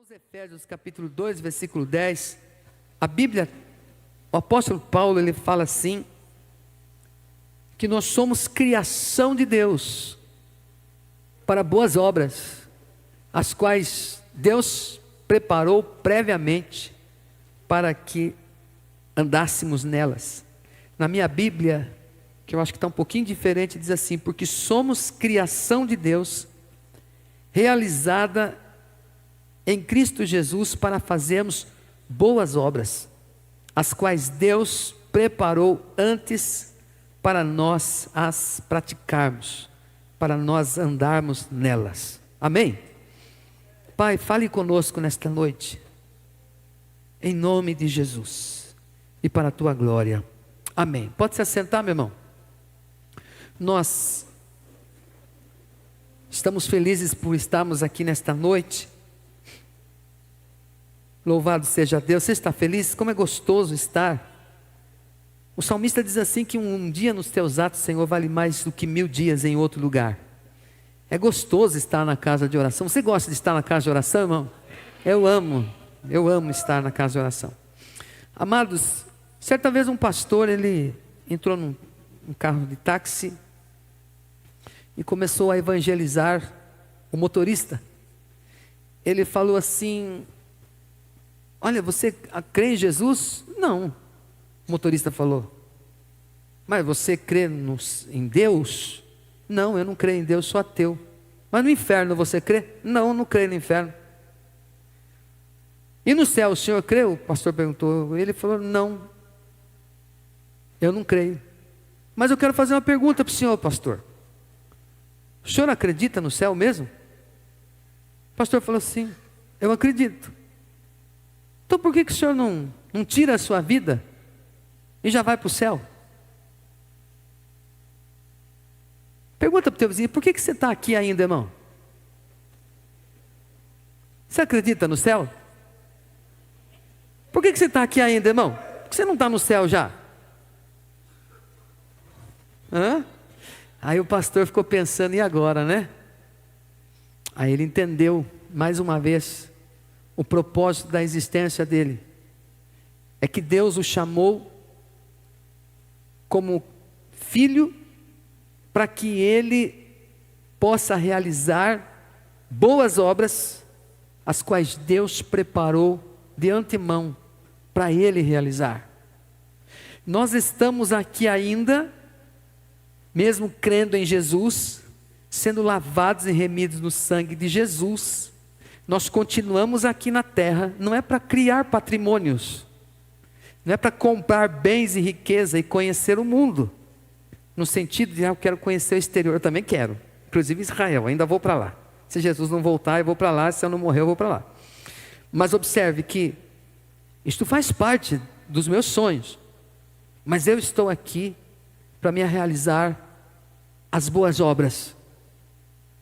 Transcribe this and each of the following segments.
aos Efésios capítulo 2, versículo 10, a Bíblia, o apóstolo Paulo, ele fala assim, que nós somos criação de Deus, para boas obras, as quais Deus preparou previamente, para que andássemos nelas. Na minha Bíblia, que eu acho que está um pouquinho diferente, diz assim, porque somos criação de Deus, realizada em Cristo Jesus para fazermos boas obras, as quais Deus preparou antes para nós as praticarmos, para nós andarmos nelas. Amém? Pai, fale conosco nesta noite, em nome de Jesus, e para a tua glória. Amém. Pode se assentar, meu irmão. Nós estamos felizes por estarmos aqui nesta noite. Louvado seja Deus. Você está feliz? Como é gostoso estar. O salmista diz assim que um dia nos teus atos, Senhor, vale mais do que 1000 dias em outro lugar. É gostoso estar na casa de oração. Você gosta de estar na casa de oração, irmão? Eu amo estar na casa de oração. Amados, certa vez um pastor, ele entrou num carro de táxi e começou a evangelizar o motorista. Ele falou assim: olha, você crê em Jesus? Não, o motorista falou. Mas você crê em Deus? Não, eu não creio em Deus, sou ateu. Mas no inferno você crê? Não, eu não creio no inferno. E no céu o senhor crê? O pastor perguntou. Ele falou: não, eu não creio. Mas eu quero fazer uma pergunta para o senhor, pastor. O senhor acredita no céu mesmo? O pastor falou assim: eu acredito. Então por que o senhor não tira a sua vida e já vai para o céu? Pergunta para o teu vizinho: por que você está aqui ainda, irmão? Você acredita no céu? Por que você está aqui ainda, irmão? Por que você não está no céu já? Hã? Aí o pastor ficou pensando: e agora, né? Aí ele entendeu mais uma vez o propósito da existência dele. É que Deus o chamou como filho para que ele possa realizar boas obras, as quais Deus preparou de antemão para ele realizar. Nós estamos aqui ainda, mesmo crendo em Jesus, sendo lavados e remidos no sangue de Jesus, nós continuamos aqui na terra, não é para criar patrimônios, não é para comprar bens e riqueza e conhecer o mundo, no sentido de eu quero conhecer o exterior. Eu também quero, inclusive Israel, ainda vou para lá. Se Jesus não voltar, eu vou para lá. Se eu não morrer, eu vou para lá. Mas observe que isto faz parte dos meus sonhos, mas eu estou aqui para me realizar as boas obras.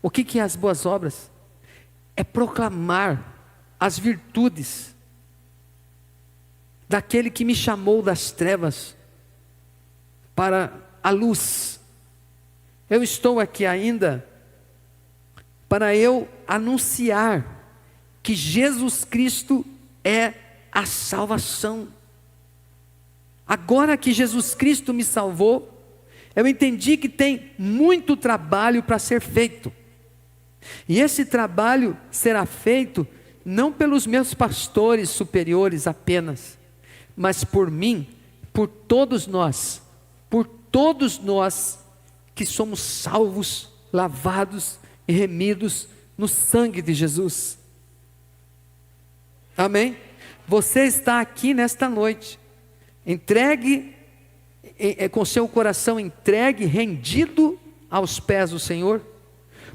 O que é as boas obras? É proclamar as virtudes daquele que me chamou das trevas para a luz. Eu estou aqui ainda para eu anunciar que Jesus Cristo é a salvação. Agora que Jesus Cristo me salvou, eu entendi que tem muito trabalho para ser feito. E esse trabalho será feito não pelos meus pastores superiores apenas, mas por mim, por todos nós que somos salvos, lavados e remidos no sangue de Jesus. Amém? Você está aqui nesta noite, entregue, com seu coração entregue, rendido aos pés do Senhor,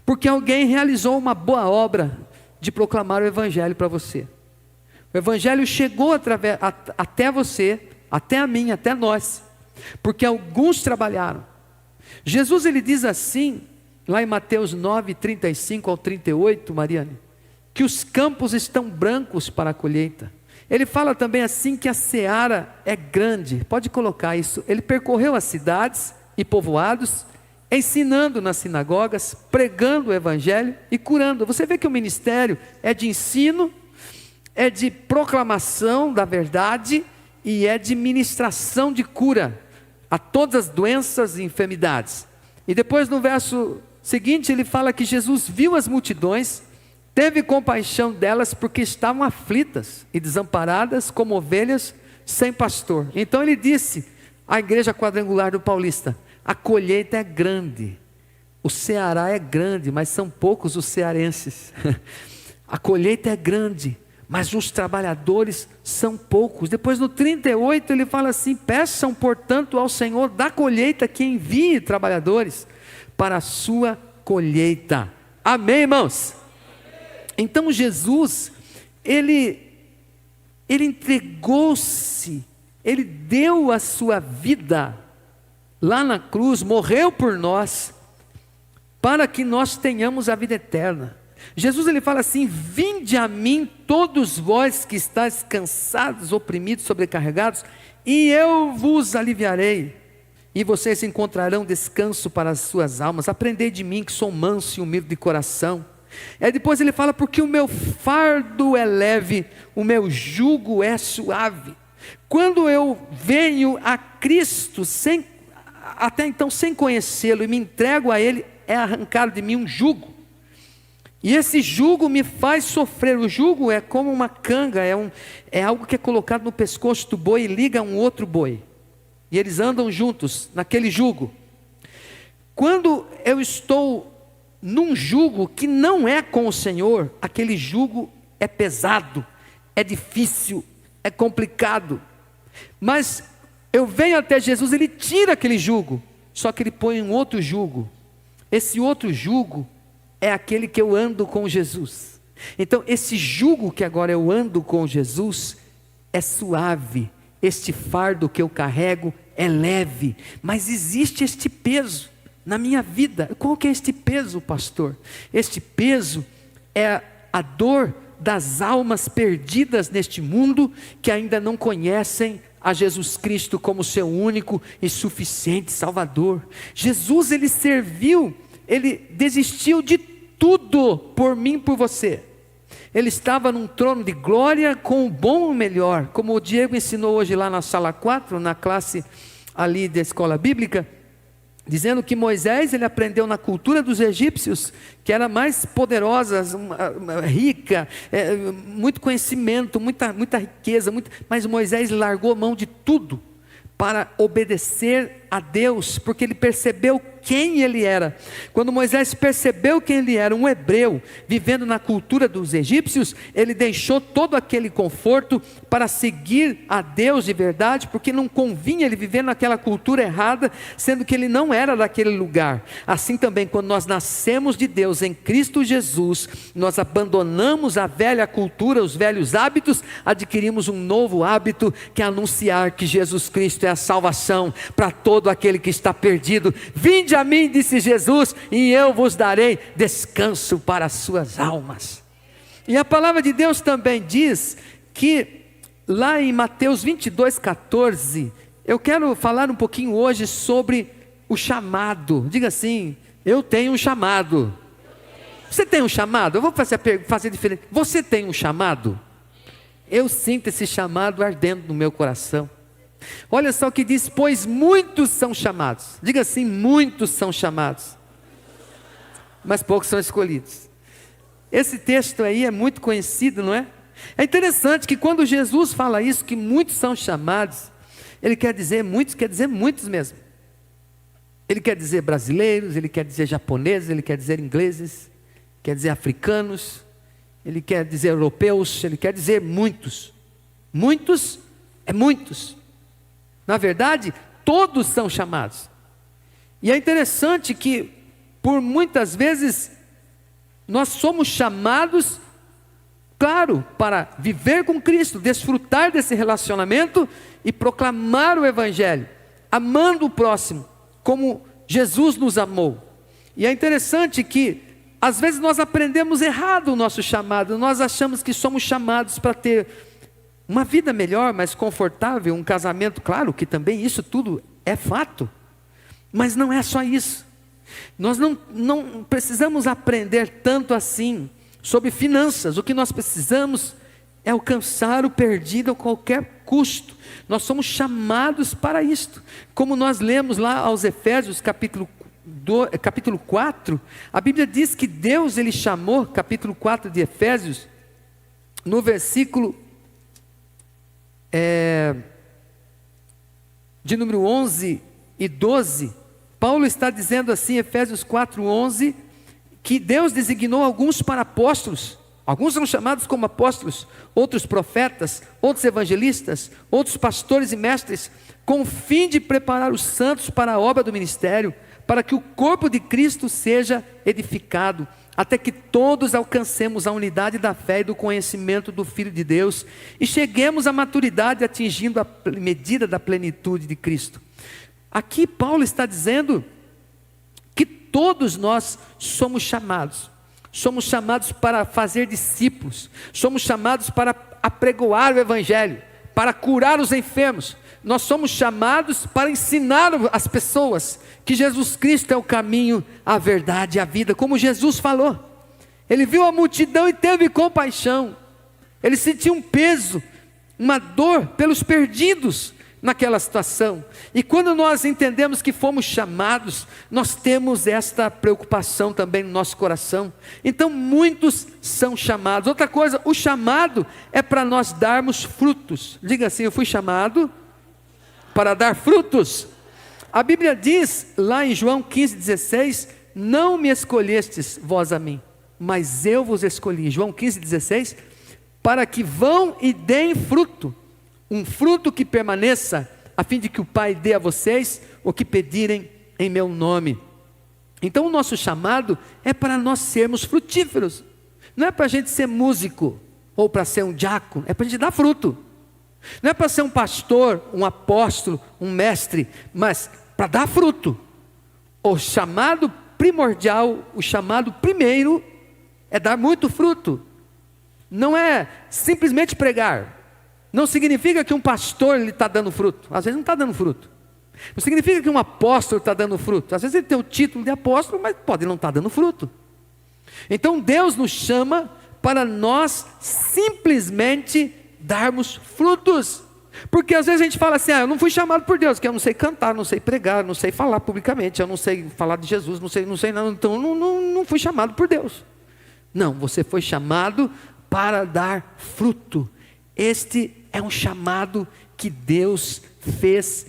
porque alguém realizou uma boa obra de proclamar o Evangelho para você. O Evangelho chegou até você, até a mim, até nós, porque alguns trabalharam. Jesus, ele diz assim, lá em Mateus 9, 35 ao 38, Mariane, que os campos estão brancos para a colheita. Ele fala também assim que a seara é grande. Pode colocar isso. Ele percorreu as cidades e povoados, ensinando nas sinagogas, pregando o Evangelho e curando. Você vê que o ministério é de ensino, é de proclamação da verdade e é de ministração de cura a todas as doenças e enfermidades. E depois no verso seguinte ele fala que Jesus viu as multidões, teve compaixão delas porque estavam aflitas e desamparadas como ovelhas sem pastor. Então ele disse à igreja quadrangular do Paulista: a colheita é grande, o Ceará é grande, mas são poucos os cearenses. A colheita é grande, mas os trabalhadores são poucos. Depois no 38 ele fala assim: peçam portanto ao Senhor da colheita que envie trabalhadores para a sua colheita. Amém, irmãos? Então Jesus, ele entregou-se, ele deu a sua vida lá na cruz, morreu por nós, para que nós tenhamos a vida eterna. Jesus ele fala assim: vinde a mim todos vós que estáis cansados, oprimidos, sobrecarregados, e eu vos aliviarei, e vocês encontrarão descanso para as suas almas. Aprendei de mim que sou manso e humilde de coração. Depois ele fala: porque o meu fardo é leve, o meu jugo é suave. Quando eu venho a Cristo, até então sem conhecê-lo, e me entrego a Ele, é arrancado de mim um jugo, e esse jugo me faz sofrer. O jugo é como uma canga, é algo que é colocado no pescoço do boi e liga a um outro boi, e eles andam juntos naquele jugo. Quando eu estou num jugo que não é com o Senhor, aquele jugo é pesado, é difícil, é complicado, mas eu venho até Jesus, Ele tira aquele jugo, só que Ele põe um outro jugo. Esse outro jugo é aquele que eu ando com Jesus. Então esse jugo que agora eu ando com Jesus é suave, este fardo que eu carrego é leve, mas existe este peso na minha vida. Qual que é este peso, pastor? Este peso é a dor das almas perdidas neste mundo, que ainda não conhecem a Jesus Cristo como seu único e suficiente Salvador. Jesus, Ele serviu, Ele desistiu de tudo por mim, por você. Ele estava num trono de glória com o bom e o melhor, como o Diego ensinou hoje lá na sala 4, na classe ali da escola bíblica, dizendo que Moisés, ele aprendeu na cultura dos egípcios, que era mais poderosa, rica, muito conhecimento, muita riqueza, mas Moisés largou mão de tudo para obedecer a Deus, porque ele percebeu quem ele era. Quando Moisés percebeu quem ele era, um hebreu, vivendo na cultura dos egípcios, ele deixou todo aquele conforto para seguir a Deus de verdade, porque não convinha ele viver naquela cultura errada, sendo que ele não era daquele lugar. Assim também, quando nós nascemos de Deus em Cristo Jesus, nós abandonamos a velha cultura, os velhos hábitos, adquirimos um novo hábito, que é anunciar que Jesus Cristo é a salvação para todo aquele que está perdido. Vinde a mim, disse Jesus, e eu vos darei descanso para as suas almas. E a palavra de Deus também diz que lá em Mateus 22:14, eu quero falar um pouquinho hoje sobre o chamado. Diga assim: eu tenho um chamado. Você tem um chamado? Eu vou fazer diferente. Você tem um chamado? Eu sinto esse chamado ardendo no meu coração. Olha só o que diz: pois muitos são chamados. Diga assim: muitos são chamados, mas poucos são escolhidos. Esse texto aí é muito conhecido, não é? É interessante que quando Jesus fala isso, que muitos são chamados, Ele quer dizer muitos mesmo. Ele quer dizer brasileiros, Ele quer dizer japoneses, Ele quer dizer ingleses, quer dizer africanos, Ele quer dizer europeus, Ele quer dizer muitos. Muitos é muitos. Na verdade, todos são chamados. E é interessante que, por muitas vezes, nós somos chamados, claro, para viver com Cristo, desfrutar desse relacionamento e proclamar o Evangelho, amando o próximo, como Jesus nos amou. E é interessante que, às vezes, nós aprendemos errado o nosso chamado. Nós achamos que somos chamados para ter uma vida melhor, mais confortável, um casamento. Claro que também isso tudo é fato, mas não é só isso. Nós não precisamos aprender tanto assim sobre finanças. O que nós precisamos é alcançar o perdido a qualquer custo. Nós somos chamados para isto. Como nós lemos lá aos Efésios capítulo 4, a Bíblia diz que Deus, Ele chamou, capítulo 4 de Efésios, no versículo de número 11 e 12, Paulo está dizendo assim, Efésios 4, 11, que Deus designou alguns para apóstolos. Alguns são chamados como apóstolos, outros profetas, outros evangelistas, outros pastores e mestres, com o fim de preparar os santos para a obra do ministério, para que o corpo de Cristo seja edificado, até que todos alcancemos a unidade da fé e do conhecimento do Filho de Deus, e cheguemos à maturidade, atingindo a medida da plenitude de Cristo. Aqui Paulo está dizendo que todos nós somos chamados para fazer discípulos, somos chamados para apregoar o Evangelho, para curar os enfermos, nós somos chamados para ensinar as pessoas que Jesus Cristo é o caminho, a verdade e a vida, como Jesus falou. Ele viu a multidão e teve compaixão, ele sentiu um peso, uma dor pelos perdidos naquela situação. E quando nós entendemos que fomos chamados, nós temos esta preocupação também no nosso coração. Então muitos são chamados. Outra coisa, o chamado é para nós darmos frutos. Diga assim: eu fui chamado para dar frutos. A Bíblia diz lá em João 15,16: não me escolhestes vós a mim, mas eu vos escolhi. João 15,16: para que vão e deem fruto, um fruto que permaneça, a fim de que o Pai dê a vocês o que pedirem em meu nome. Então o nosso chamado é para nós sermos frutíferos. Não é para a gente ser músico, ou para ser um diácono, é para a gente dar fruto. Não é para ser um pastor, um apóstolo, um mestre, mas para dar fruto. O chamado primordial, o chamado primeiro, é dar muito fruto. Não é simplesmente pregar. Não significa que um pastor está dando fruto. Às vezes não está dando fruto. Não significa que um apóstolo está dando fruto. Às vezes ele tem o título de apóstolo, mas pode não estar dando fruto. Então Deus nos chama para nós simplesmente darmos frutos. Porque às vezes a gente fala assim: eu não fui chamado por Deus, porque eu não sei cantar, não sei pregar, não sei falar publicamente, eu não sei falar de Jesus, não sei nada, então não fui chamado por Deus. Não, você foi chamado para dar fruto. Este é um chamado que Deus fez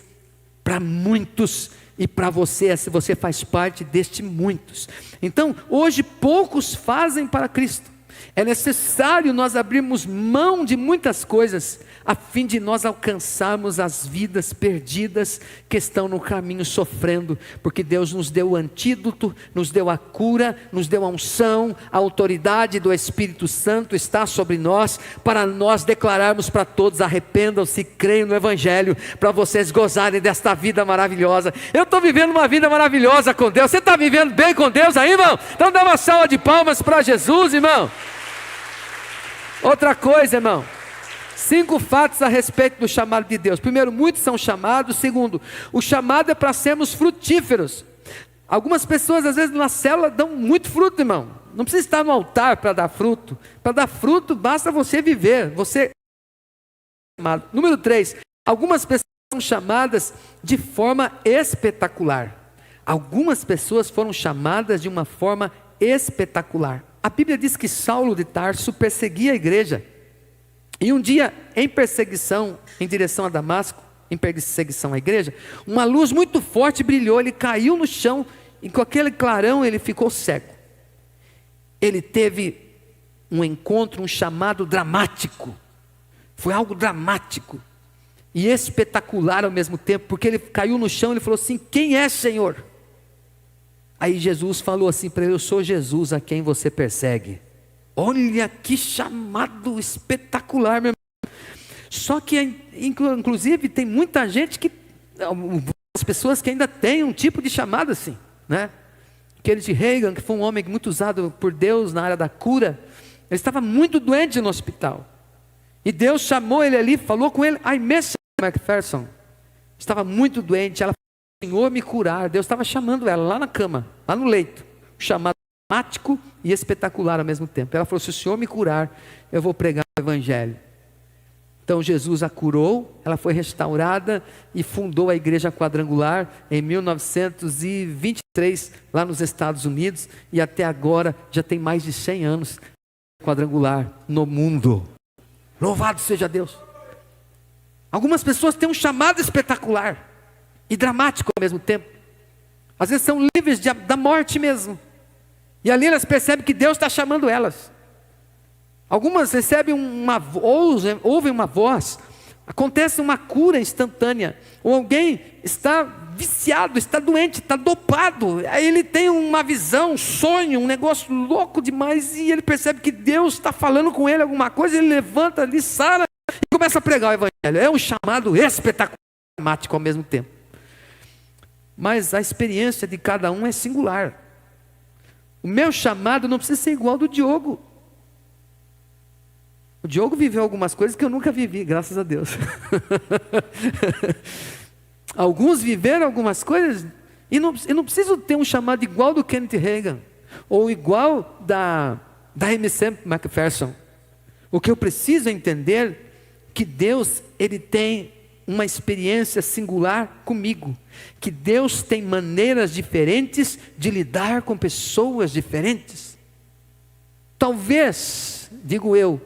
para muitos, e para você, se você faz parte deste muitos. Então, hoje poucos fazem para Cristo. É necessário nós abrirmos mão de muitas coisas, a fim de nós alcançarmos as vidas perdidas que estão no caminho sofrendo, porque Deus nos deu o antídoto, nos deu a cura, nos deu a unção, a autoridade do Espírito Santo está sobre nós, para nós declararmos para todos: arrependam-se, creiam no Evangelho, para vocês gozarem desta vida maravilhosa. Eu estou vivendo uma vida maravilhosa com Deus. Você está vivendo bem com Deus aí, irmão? Então dá uma salva de palmas para Jesus, irmão. Outra coisa, irmão, 5 fatos a respeito do chamado de Deus. Primeiro, muitos são chamados. Segundo, o chamado é para sermos frutíferos. Algumas pessoas às vezes na célula dão muito fruto, irmão. Não precisa estar no altar para dar fruto. Para dar fruto basta você viver. Número 3, algumas pessoas são chamadas de forma espetacular. Algumas pessoas foram chamadas de uma forma espetacular. A Bíblia diz que Saulo de Tarso perseguia a igreja. E um dia, em perseguição, em direção a Damasco, em perseguição à igreja, uma luz muito forte brilhou, ele caiu no chão, e com aquele clarão ele ficou cego. Ele teve um encontro, um chamado dramático. Foi algo dramático e espetacular ao mesmo tempo, porque ele caiu no chão e ele falou assim: quem é, Senhor? Aí Jesus falou assim para ele: eu sou Jesus a quem você persegue. Olha que chamado espetacular, meu irmão. Só que inclusive tem muita gente que, as pessoas que ainda têm um tipo de chamado assim, né? Kenneth Hagin, que foi um homem muito usado por Deus na área da cura, ele estava muito doente no hospital, e Deus chamou ele ali, falou com ele. A Miss McPherson estava muito doente, ela: Senhor, me curar. Deus estava chamando ela lá na cama, lá no leito, chamado dramático e espetacular ao mesmo tempo. Ela falou: se o Senhor me curar, eu vou pregar o Evangelho. Então Jesus a curou, ela foi restaurada e fundou a Igreja Quadrangular em 1923, lá nos Estados Unidos, e até agora já tem mais de 100 anos Quadrangular no mundo. Louvado seja Deus! Algumas pessoas têm um chamado espetacular e dramático ao mesmo tempo. Às vezes são livres da morte mesmo. E ali elas percebem que Deus está chamando elas. Algumas recebem ouvem uma voz, acontece uma cura instantânea. Ou alguém está viciado, está doente, está dopado. Aí ele tem uma visão, um sonho, um negócio louco demais. E ele percebe que Deus está falando com ele alguma coisa. Ele levanta ali, sara e começa a pregar o Evangelho. É um chamado espetacular e dramático ao mesmo tempo. Mas a experiência de cada um é singular. O meu chamado não precisa ser igual ao do Diogo. O Diogo viveu algumas coisas que eu nunca vivi, graças a Deus. Alguns viveram algumas coisas, e não preciso ter um chamado igual ao do Kenneth Hagin, ou igual da Aimee Semple McPherson. O que eu preciso é entender que Deus, Ele tem uma experiência singular comigo, que Deus tem maneiras diferentes de lidar com pessoas diferentes. Talvez, digo eu,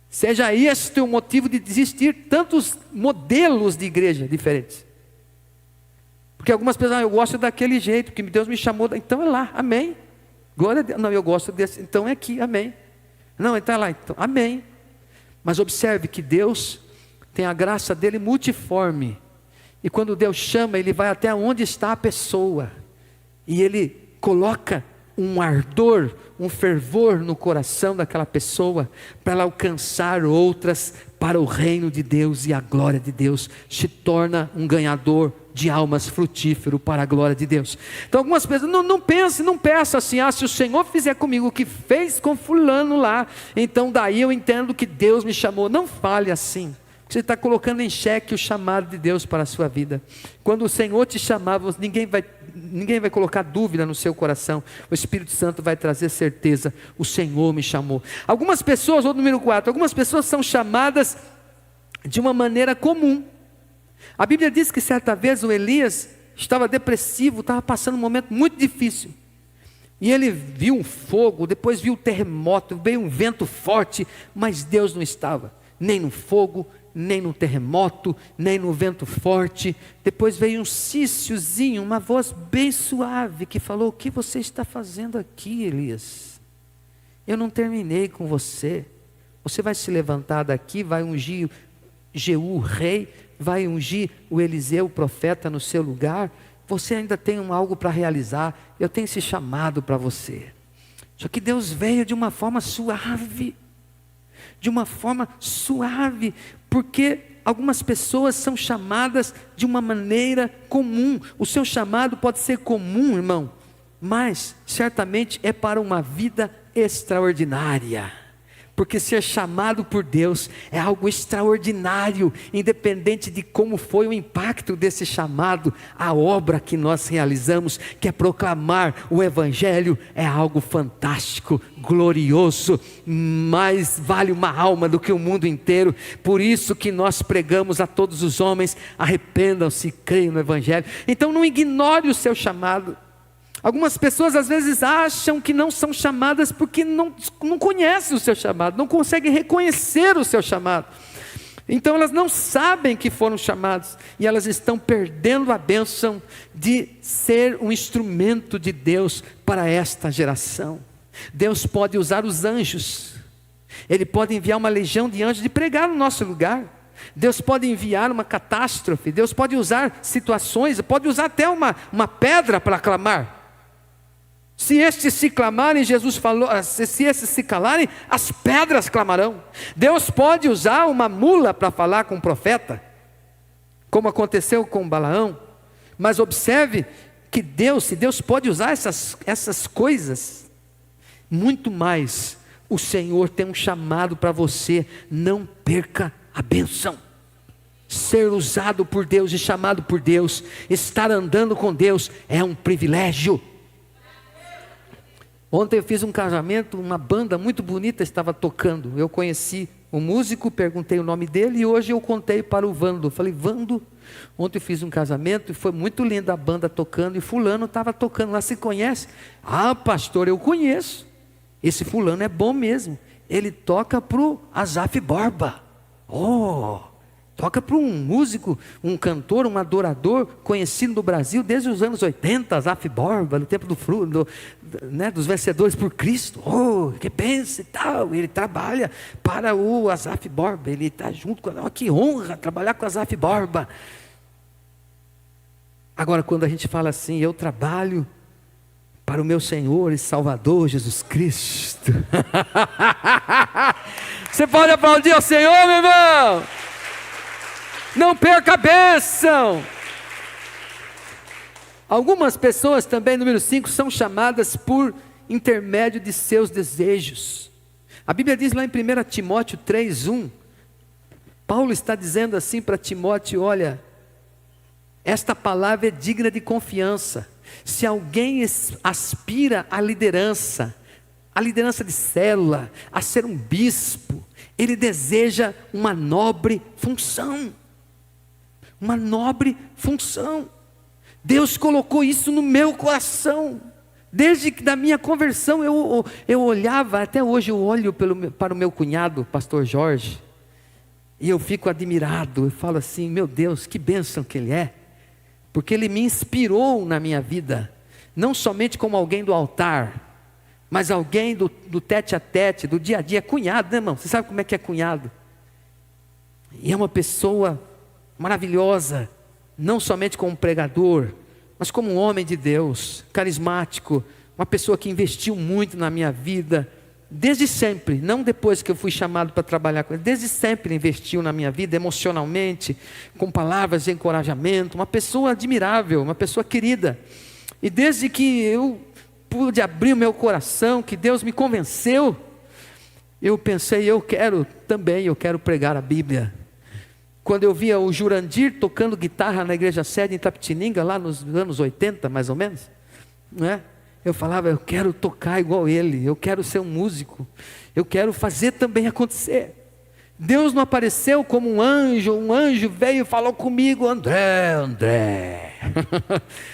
seja este o motivo de existir tantos modelos de igreja diferentes. Porque algumas pessoas, eu gosto daquele jeito, que Deus me chamou, então é lá, amém. Glória a Deus. Não, eu gosto desse, então é aqui, amém. Não, então é lá, então, amém. Mas observe que Deus tem a graça dele multiforme. E quando Deus chama, Ele vai até onde está a pessoa. E Ele coloca um ardor, um fervor no coração daquela pessoa, para ela alcançar outras para o reino de Deus, e a glória de Deus se torna um ganhador de almas frutífero para a glória de Deus. Então algumas pessoas, não peça assim, se o Senhor fizer comigo o que fez com fulano lá, então daí eu entendo que Deus me chamou. Não fale assim. Você está colocando em xeque o chamado de Deus para a sua vida. Quando o Senhor te chamar, ninguém vai colocar dúvida no seu coração. O Espírito Santo vai trazer certeza. O Senhor me chamou. Algumas pessoas, ou número 4, algumas pessoas são chamadas de uma maneira comum. A Bíblia diz que certa vez o Elias estava depressivo, estava passando um momento muito difícil. E ele viu um fogo, depois viu um terremoto, veio um vento forte, mas Deus não estava nem no fogo, nem no terremoto, nem no vento forte. Depois veio um cíciozinho, uma voz bem suave, que falou: o que você está fazendo aqui, Elias? Eu não terminei com você. Você vai se levantar daqui, vai ungir Jeú, rei, vai ungir o Eliseu, o profeta, no seu lugar. Você ainda tem algo para realizar. Eu tenho esse chamado para você. Só que Deus veio de uma forma suave. De uma forma suave, porque algumas pessoas são chamadas de uma maneira comum. O seu chamado pode ser comum, irmão, mas certamente é para uma vida extraordinária. Porque ser chamado por Deus é algo extraordinário, independente de como foi o impacto desse chamado. A obra que nós realizamos, que é proclamar o Evangelho, é algo fantástico, glorioso, mais vale uma alma do que o mundo inteiro. Por isso que nós pregamos a todos os homens: arrependam-se e creiam no Evangelho. Então não ignore o seu chamado. Algumas pessoas às vezes acham que não são chamadas porque não conhecem o seu chamado, não conseguem reconhecer o seu chamado. Então elas não sabem que foram chamadas, e elas estão perdendo a bênção de ser um instrumento de Deus para esta geração. Deus pode usar os anjos, Ele pode enviar uma legião de anjos de pregar no nosso lugar. Deus pode enviar uma catástrofe, Deus pode usar situações, pode usar até uma pedra para clamar. Se estes se clamarem, Jesus falou, se estes se calarem, as pedras clamarão. Deus pode usar uma mula para falar com o profeta, como aconteceu com Balaão. Mas observe que se Deus pode usar essas coisas, muito mais, o Senhor tem um chamado para você. Não perca a bênção. Ser usado por Deus e chamado por Deus, estar andando com Deus, é um privilégio. Ontem eu fiz um casamento, uma banda muito bonita estava tocando. Eu conheci o músico, perguntei o nome dele e hoje eu contei para o Vando. Falei, Vando, ontem eu fiz um casamento e foi muito linda a banda tocando e fulano estava tocando lá, você conhece? Ah, pastor, eu conheço. Esse fulano é bom mesmo. Ele toca para o Asaf Borba. Oh, toca para um músico, um cantor, um adorador conhecido no Brasil desde os anos 80, Asaf Borba, no tempo dos vencedores por Cristo. Oh, que pensa e tal. Ele trabalha para o Asaf Borba, ele está junto com oh, que honra trabalhar com o Asaf Borba. Agora, quando a gente fala assim, eu trabalho para o meu Senhor e Salvador Jesus Cristo. Você pode aplaudir ao Senhor, meu irmão? Não perca a bênção. Algumas pessoas também, número 5, são chamadas por intermédio de seus desejos. A Bíblia diz lá em 1 Timóteo 3:1, Paulo está dizendo assim para Timóteo, olha, esta palavra é digna de confiança. Se alguém aspira à liderança de célula, a ser um bispo, ele deseja uma nobre função. Uma nobre função. Deus colocou isso no meu coração. Desde que da minha conversão eu olhava, até hoje eu olho para o meu cunhado, pastor Jorge, e eu fico admirado, eu falo assim, meu Deus, que bênção que ele é. Porque ele me inspirou na minha vida, não somente como alguém do altar, mas alguém do tete a tete, do dia a dia, cunhado, né, irmão? Você sabe como é que é cunhado? E é uma pessoa maravilhosa, não somente como pregador, mas como um homem de Deus, carismático, uma pessoa que investiu muito na minha vida, desde sempre, não depois que eu fui chamado para trabalhar com ele, desde sempre investiu na minha vida emocionalmente, com palavras de encorajamento, uma pessoa admirável, uma pessoa querida. E desde que eu pude abrir o meu coração, que Deus me convenceu, eu pensei, eu quero pregar a Bíblia. Quando eu via o Jurandir tocando guitarra na igreja sede em Itapetininga, lá nos anos 80 mais ou menos, não é? Eu falava, eu quero tocar igual ele, eu quero ser um músico, eu quero fazer também acontecer. Deus não apareceu como um anjo veio e falou comigo, André.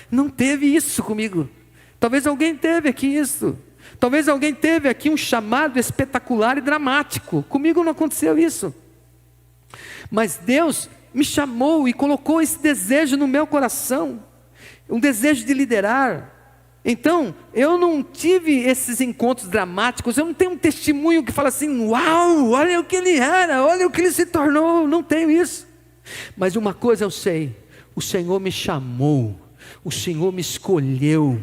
Não teve isso comigo. Talvez alguém teve aqui isso. Talvez alguém teve aqui um chamado espetacular e dramático. Comigo não aconteceu isso. Mas Deus me chamou e colocou esse desejo no meu coração, um desejo de liderar. Então, eu não tive esses encontros dramáticos, eu não tenho um testemunho que fala assim, uau, olha o que ele era, olha o que ele se tornou, não tenho isso. Mas uma coisa eu sei, o Senhor me chamou, o Senhor me escolheu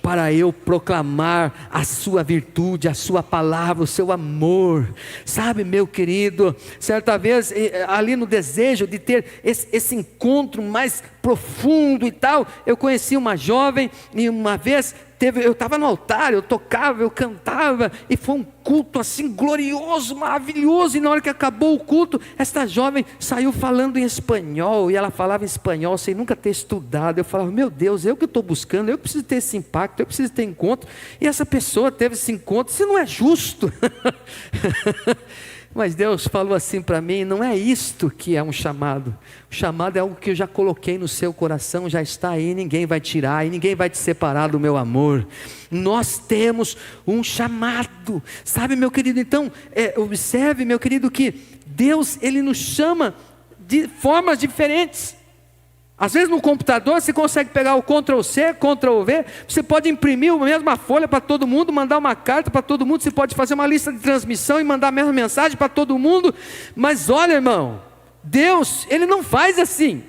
para eu proclamar a sua virtude, a sua palavra, o seu amor. Sabe, meu querido, certa vez ali no desejo de ter esse encontro mais profundo e tal, eu conheci uma jovem e uma vez eu estava no altar, eu tocava, eu cantava, e foi um culto assim glorioso, maravilhoso, e na hora que acabou o culto, esta jovem saiu falando em espanhol, e ela falava em espanhol sem nunca ter estudado. Eu falava, meu Deus, eu que estou buscando, eu preciso ter esse impacto, eu preciso ter encontro, e essa pessoa teve esse encontro, isso não é justo. Mas Deus falou assim para mim, não é isto que é um chamado. O chamado é algo que eu já coloquei no seu coração, já está aí, ninguém vai tirar, e ninguém vai te separar do meu amor. Nós temos um chamado, sabe, meu querido? Então, observe, meu querido, que Deus, Ele nos chama de formas diferentes. Às vezes no computador você consegue pegar o Ctrl+C, Ctrl+V, você pode imprimir a mesma folha para todo mundo, mandar uma carta para todo mundo, você pode fazer uma lista de transmissão e mandar a mesma mensagem para todo mundo. Mas olha, irmão, Deus, Ele não faz assim.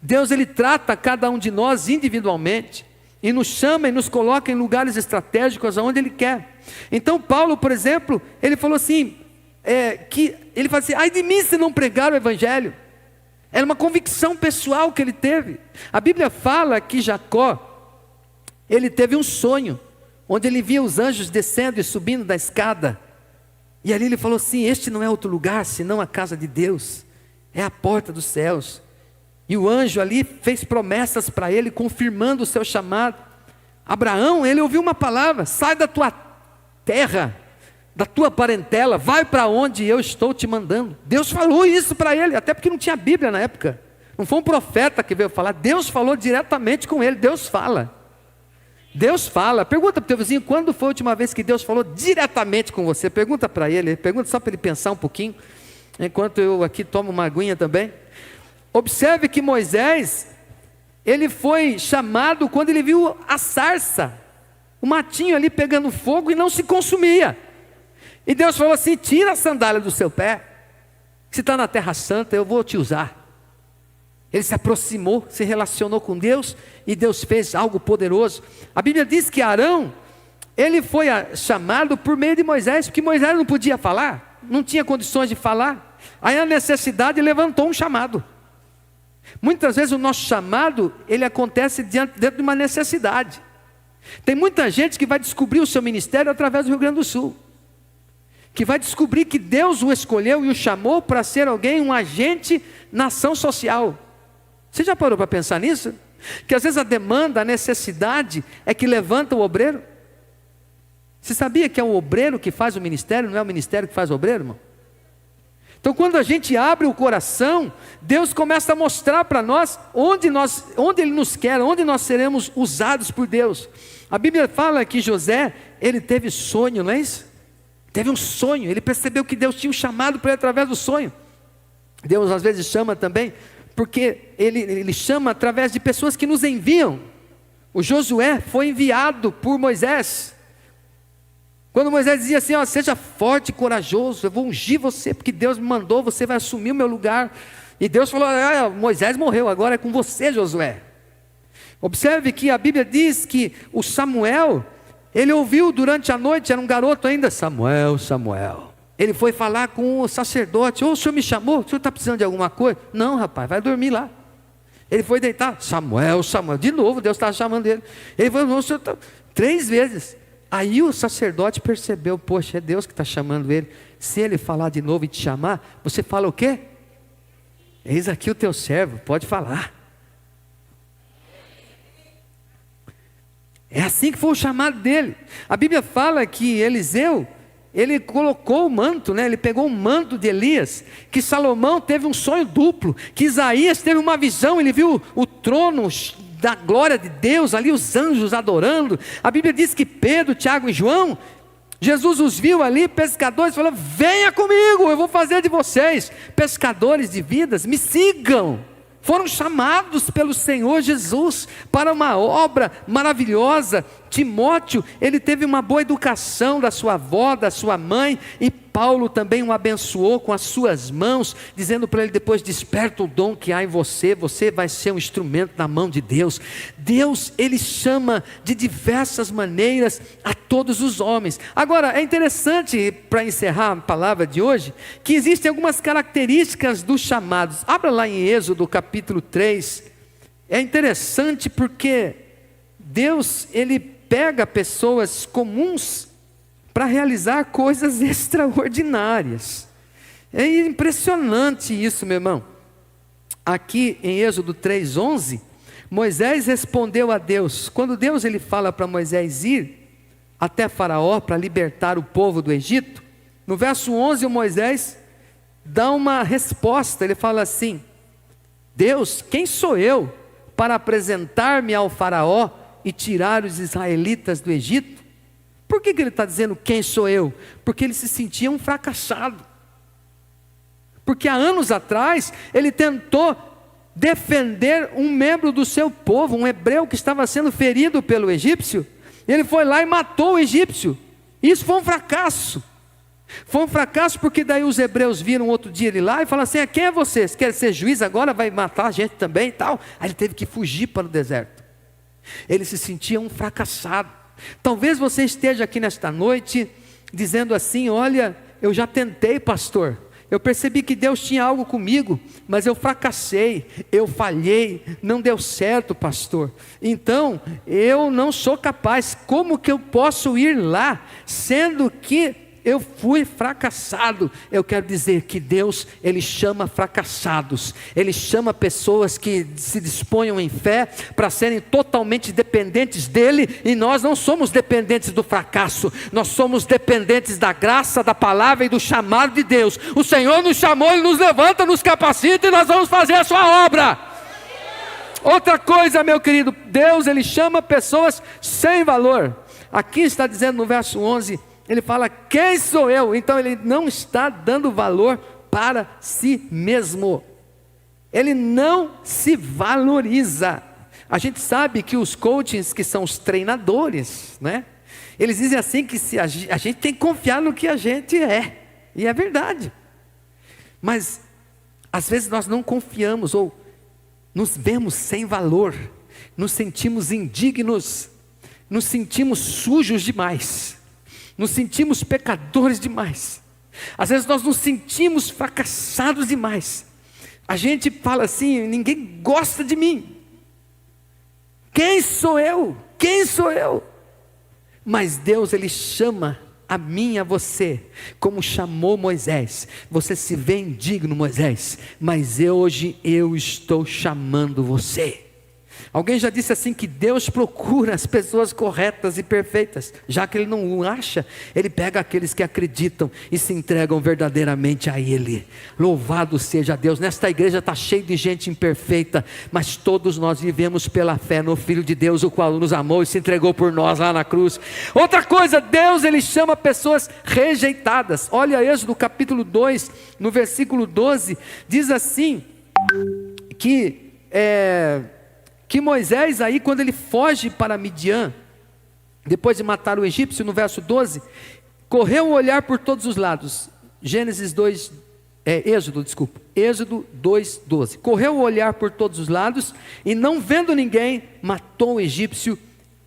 Deus, Ele trata cada um de nós individualmente e nos chama e nos coloca em lugares estratégicos aonde Ele quer. Então Paulo, por exemplo, ele falou assim, ele fala assim, ai de mim se não pregar o Evangelho. Era uma convicção pessoal que ele teve. A Bíblia fala que Jacó, ele teve um sonho, onde ele via os anjos descendo e subindo da escada. E ali ele falou assim, este não é outro lugar, senão a casa de Deus. É a porta dos céus. E o anjo ali fez promessas para ele, confirmando o seu chamado. Abraão, ele ouviu uma palavra, sai da tua terra, da tua parentela, vai para onde eu estou te mandando. Deus falou isso para ele, até porque não tinha Bíblia na época. Não foi um profeta que veio falar, Deus falou diretamente com ele. Deus fala. Deus fala. Pergunta para o teu vizinho, quando foi a última vez que Deus falou diretamente com você? Pergunta para ele, pergunta só para ele pensar um pouquinho, enquanto eu aqui tomo uma aguinha também. Observe que Moisés, ele foi chamado quando ele viu a sarça, o matinho ali pegando fogo e não se consumia. E Deus falou assim, tira a sandália do seu pé, se está na terra santa eu vou te usar. Ele se aproximou, se relacionou com Deus, e Deus fez algo poderoso. A Bíblia diz que Arão, ele foi chamado por meio de Moisés, porque Moisés não podia falar, não tinha condições de falar. Aí a necessidade levantou um chamado. Muitas vezes o nosso chamado, ele acontece dentro de uma necessidade. Tem muita gente que vai descobrir o seu ministério através do Rio Grande do Sul, que vai descobrir que Deus o escolheu e o chamou para ser alguém, um agente na ação social. Você já parou para pensar nisso? Que às vezes a demanda, a necessidade é que levanta o obreiro. Você sabia que é o obreiro que faz o ministério, não é o ministério que faz o obreiro, irmão? Então quando a gente abre o coração, Deus começa a mostrar para nós onde Ele nos quer, onde nós seremos usados por Deus. A Bíblia fala que José, ele teve sonho, não é isso? Teve um sonho, ele percebeu que Deus tinha um chamado para ele através do sonho. Deus às vezes chama também, porque ele chama através de pessoas que nos enviam. O Josué foi enviado por Moisés. Quando Moisés dizia assim, ó, seja forte e corajoso, eu vou ungir você, porque Deus me mandou, você vai assumir o meu lugar. E Deus falou, Moisés morreu, agora é com você, Josué. Observe que a Bíblia diz que o Samuel, ele ouviu durante a noite, era um garoto ainda, Samuel, Samuel. Ele foi falar com o sacerdote, o senhor me chamou, o senhor está precisando de alguma coisa? Não, rapaz, vai dormir lá. Ele foi deitar, Samuel, Samuel, de novo Deus estava chamando ele. Ele falou, o senhor está... 3 vezes. Aí o sacerdote percebeu, poxa, é Deus que está chamando ele. Se ele falar de novo e te chamar, você fala o quê? Eis aqui o teu servo, pode falar. É assim que foi o chamado dele. A Bíblia fala que Eliseu, ele colocou o manto, né? Ele pegou o manto de Elias, que Salomão teve um sonho duplo, que Isaías teve uma visão, ele viu o trono da glória de Deus, ali os anjos adorando. A Bíblia diz que Pedro, Tiago e João, Jesus os viu ali, pescadores, falou, venha comigo, eu vou fazer de vocês pescadores de vidas, me sigam. Foram chamados pelo Senhor Jesus para uma obra maravilhosa. Timóteo, ele teve uma boa educação da sua avó, da sua mãe, e Paulo também o abençoou com as suas mãos, dizendo para ele depois, desperta o dom que há em você, você vai ser um instrumento na mão de Deus. Deus, ele chama de diversas maneiras a todos os homens. Agora, é interessante, para encerrar a palavra de hoje, que existem algumas características dos chamados. Abra lá em Êxodo capítulo 3, é interessante porque Deus, ele pega pessoas comuns para realizar coisas extraordinárias. É impressionante isso, meu irmão. Aqui em Êxodo 3:11, Moisés respondeu a Deus. Quando Deus ele fala para Moisés ir até Faraó para libertar o povo do Egito, no verso 11 o Moisés dá uma resposta. Ele fala assim, Deus, quem sou eu para apresentar-me ao Faraó e tirar os israelitas do Egito? Por que ele está dizendo quem sou eu? Porque ele se sentia um fracassado. Porque há anos atrás ele tentou defender um membro do seu povo, um hebreu que estava sendo ferido pelo egípcio. Ele foi lá e matou o egípcio. Isso foi um fracasso. Foi um fracasso porque daí os hebreus viram outro dia ele lá e falaram assim, quem é você? Você quer ser juiz agora? Vai matar a gente também e tal? Aí ele teve que fugir para o deserto. Ele se sentia um fracassado. Talvez você esteja aqui nesta noite dizendo assim, olha, eu já tentei, pastor, eu percebi que Deus tinha algo comigo, mas eu fracassei, eu falhei, não deu certo, pastor, então eu não sou capaz. Como que eu posso ir lá, sendo que eu fui fracassado. Eu quero dizer que Deus, Ele chama fracassados, Ele chama pessoas que se disponham em fé para serem totalmente dependentes dEle, e nós não somos dependentes do fracasso, nós somos dependentes da graça, da palavra e do chamado de Deus. O Senhor nos chamou, Ele nos levanta, nos capacita, e nós vamos fazer a sua obra. Outra coisa, meu querido, Deus, Ele chama pessoas sem valor. Aqui está dizendo no verso 11, Ele fala, quem sou eu? Então Ele não está dando valor para si mesmo. Ele não se valoriza. A gente sabe que os coaches, que são os treinadores, né? Eles dizem assim que a gente tem que confiar no que a gente é. E é verdade. Mas às vezes nós não confiamos ou nos vemos sem valor, nos sentimos indignos, nos sentimos sujos demais, nos sentimos pecadores demais. Às vezes nós nos sentimos fracassados demais. A gente fala assim, ninguém gosta de mim. Quem sou eu? Quem sou eu? Mas Deus, Ele chama a mim e a você, como chamou Moisés. Você se vê indigno, Moisés, mas hoje eu estou chamando você. Alguém já disse assim que Deus procura as pessoas corretas e perfeitas. Já que Ele não acha, Ele pega aqueles que acreditam e se entregam verdadeiramente a Ele. Louvado seja Deus. Nesta igreja está cheio de gente imperfeita, mas todos nós vivemos pela fé no Filho de Deus, o qual nos amou e se entregou por nós lá na cruz. Outra coisa, Deus, Ele chama pessoas rejeitadas. Olha Êxodo capítulo 2, no versículo 12, diz assim, que Moisés aí, quando ele foge para Midian, depois de matar o egípcio, no verso 12, correu o olhar por todos os lados. Êxodo 2, 12. Correu o olhar por todos os lados, e não vendo ninguém, matou o egípcio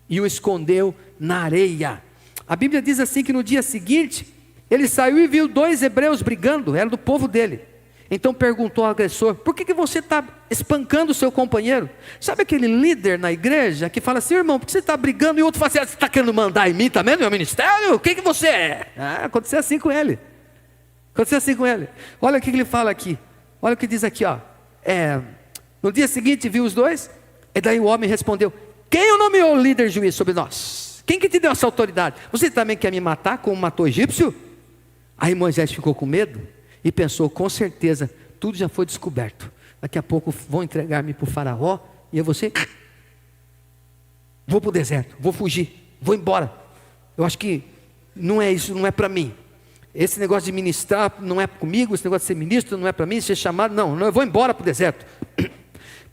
e o escondeu na areia. A Bíblia diz assim que no dia seguinte, ele saiu e viu 2 hebreus brigando, era do povo dele. Então perguntou ao agressor, por que você está espancando o seu companheiro? Sabe aquele líder na igreja que fala assim, irmão, por que você está brigando? E o outro fala assim, você está querendo mandar em mim também no meu ministério? O que você é? Aconteceu assim com ele. Olha o que ele fala aqui. Olha o que diz aqui, ó. No dia seguinte viu os 2, e daí o homem respondeu, quem o nomeou líder juiz sobre nós? Quem que te deu essa autoridade? Você também quer me matar como matou o egípcio? Aí Moisés ficou com medo e pensou, com certeza, tudo já foi descoberto. Daqui a pouco vão entregar-me para o faraó, e eu vou para o deserto, vou fugir, vou embora. Eu acho que não é isso, não é para mim. Esse negócio de ministrar não é comigo, esse negócio de ser ministro não é para mim, ser chamado, não, eu vou embora para o deserto.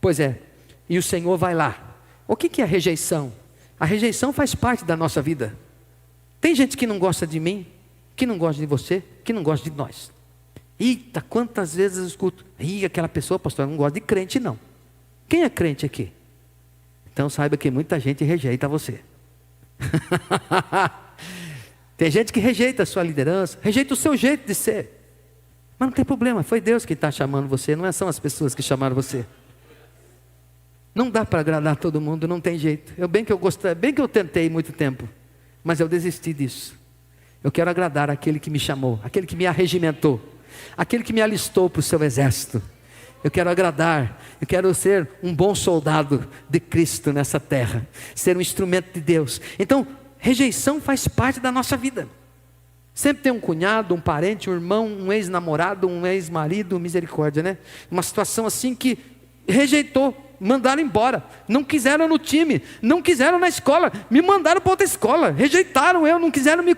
Pois é, e o Senhor vai lá. O que é a rejeição? A rejeição faz parte da nossa vida. Tem gente que não gosta de mim, que não gosta de você, que não gosta de nós. Eita, quantas vezes eu escuto, aquela pessoa, pastor, não gosta de crente não. Quem é crente aqui? Então saiba que muita gente rejeita você. Tem gente que rejeita a sua liderança, rejeita o seu jeito de ser. Mas não tem problema, foi Deus que está chamando você, não são as pessoas que chamaram você. Não dá para agradar todo mundo, não tem jeito. Bem que eu tentei muito tempo, mas eu desisti disso. Eu quero agradar aquele que me chamou, aquele que me arregimentou, aquele que me alistou para o seu exército. Eu quero agradar, eu quero ser um bom soldado de Cristo nessa terra, ser um instrumento de Deus. Então, rejeição faz parte da nossa vida. Sempre tem um cunhado, um parente, um irmão, um ex-namorado, um ex-marido, misericórdia, né? Uma situação assim que rejeitou, mandaram embora, não quiseram no time, não quiseram na escola, me mandaram para outra escola, rejeitaram eu, não quiseram me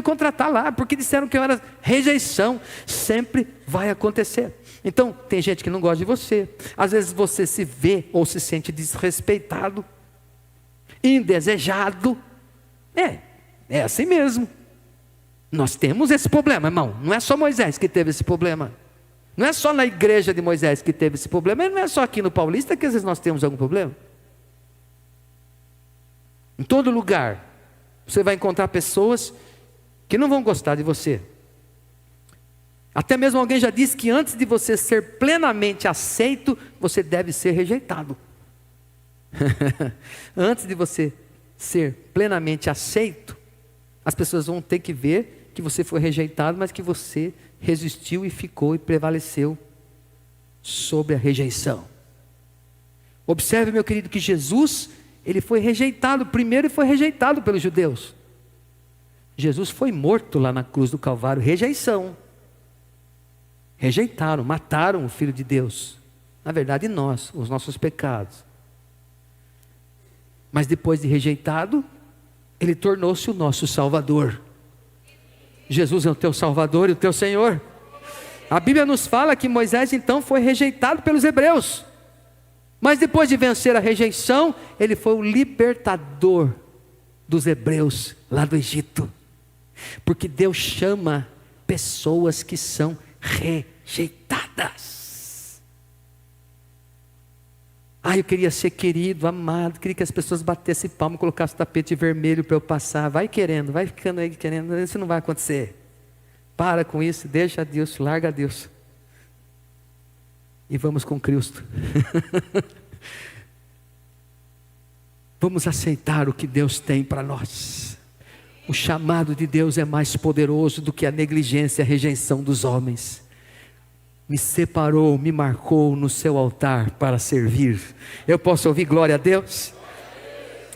contratar lá, porque disseram que eu era rejeição. Sempre vai acontecer. Então, tem gente que não gosta de você, às vezes você se vê ou se sente desrespeitado, indesejado. É assim mesmo. Nós temos esse problema, irmão. Não é só Moisés que teve esse problema. Não é só na igreja de Moisés que teve esse problema. Não é só aqui no Paulista que às vezes nós temos algum problema. Em todo lugar você vai encontrar pessoas que não vão gostar de você. Até mesmo alguém já disse que antes de você ser plenamente aceito, você deve ser rejeitado. Antes de você ser plenamente aceito, as pessoas vão ter que ver que você foi rejeitado, mas que você resistiu e ficou e prevaleceu sobre a rejeição. Observe, meu querido, que Jesus, ele foi rejeitado primeiro e foi rejeitado pelos judeus. Jesus foi morto lá na cruz do Calvário, rejeição. Rejeitaram, mataram o Filho de Deus. Na verdade, nós, os nossos pecados. Mas depois de rejeitado, ele tornou-se o nosso Salvador. Jesus é o teu Salvador e o teu Senhor. A Bíblia nos fala que Moisés então foi rejeitado pelos hebreus. Mas depois de vencer a rejeição, ele foi o libertador dos hebreus lá do Egito. Porque Deus chama pessoas que são rejeitadas. Eu queria ser querido, amado, queria que as pessoas batessem palma, colocassem tapete vermelho para eu passar. Vai querendo, vai ficando aí querendo, isso não vai acontecer. Para com isso, deixa Deus, larga Deus. E vamos com Cristo. Vamos aceitar o que Deus tem para nós. O chamado de Deus é mais poderoso do que a negligência e a rejeição dos homens. Me separou, me marcou no seu altar para servir. Eu posso ouvir glória a Deus?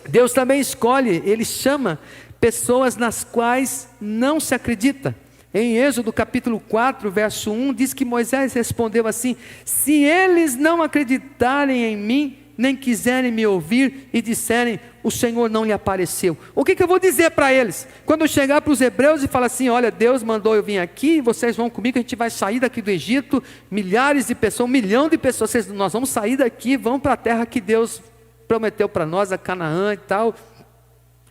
Deus também escolhe, Ele chama pessoas nas quais não se acredita. Em Êxodo capítulo 4, verso 1, diz que Moisés respondeu assim: se eles não acreditarem em mim, nem quiserem me ouvir e disserem, o Senhor não lhe apareceu. O que eu vou dizer para eles? Quando eu chegar para os hebreus e falar assim, olha, Deus mandou eu vir aqui, vocês vão comigo, a gente vai sair daqui do Egito, milhares de pessoas, 1 milhão de pessoas, nós vamos sair daqui, vamos para a terra que Deus prometeu para nós, a Canaã e tal.